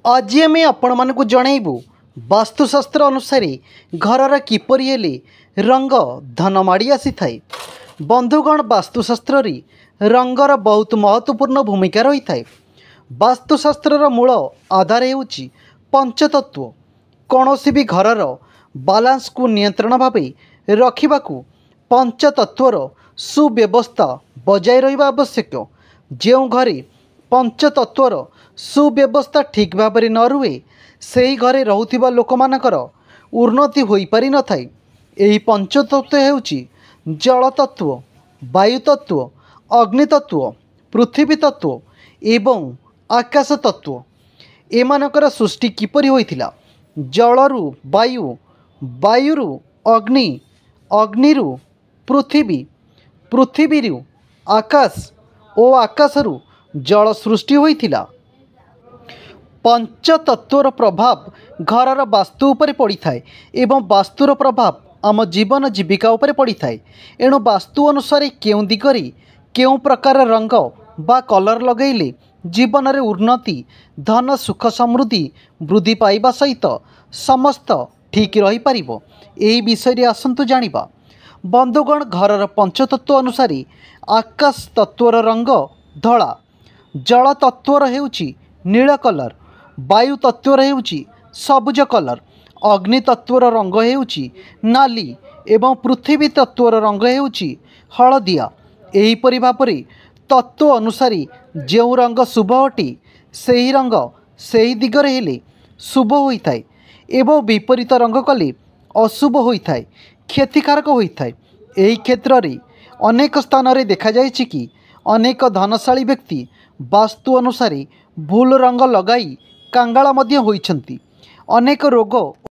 आज आम आपण मानक जनइबू वास्तुशास्त्र अनुसार घरर किपरि हेले रंग धन माड़ी आसी थाए। बंधुगण वास्तुशास्त्र रंगर बहुत महत्वपूर्ण भूमिका रही थाए। वास्तुशास्त्र मूल आधार हेउची पंचतत्व। कौनसी भी घरर बालांस को नियंत्रण भावे रखिबाकू पंचतत्वर सुव्यवस्था बजाय रहिबा आवश्यक। जो घरे पंचतत्वर सुव्यवस्था ठीक भाव न रुहे से घरे रहुथिबा लोकमानकर उन्नति होई पारि न थाए। एही पंचतत्व हेउची जल तत्व, वायु तत्व, अग्नि तत्व, पृथ्वी तत्व एवं आकाश तत्व। एमानकर सृष्टि किपरि होइथिला? जलरु वायु, वायुरु अग्नि, अग्निरु पृथ्वी, पृथ्वीरु आकाश और आकाशरु जल सृष्टि होइथिला। पंचतत्वर प्रभाव घरर वास्तु उपरे पड़ी थाए एवं वास्तुर प्रभाव आम जीवन जीविका उपरे पड़ी थाए। एणु वास्तु अनुसार केउं दिगरे केउं प्रकार रंग बा कलर लगैले जीवन रे उन्नति, धन, सुख, समृद्धि वृद्धि पाइबा सहित समस्त ठीक रही पारिबो। एही विषय रे आसंतु जानिबा। बंधुगण, घरर पंचतत्व अनुसार आकाश तत्वर रंग धला, जल तत्वर हेउची नील कलर, वायु तत्वर हेउची सबुज कलर, अग्नि तत्वर रंग हेउची नाली एवं पृथ्वी तत्वर रंग हेउची हलदिया। एहीपरि भाବରେ तत्व अनुसार जो रंग शुभ अटे सही रंग सही दिगरे हेले शुभ होइथाए एवं विपरीत रंग कले अशुभ होइथाए, क्षतिकारक होइथाए। एही क्षेत्र रे अनेक स्थान रे देखा जायछि कि अनेक धनशाली व्यक्ति वास्तु अनुसार भूल रंग लगाई कांगाला मध्य होइछन्ति। अनेक रोग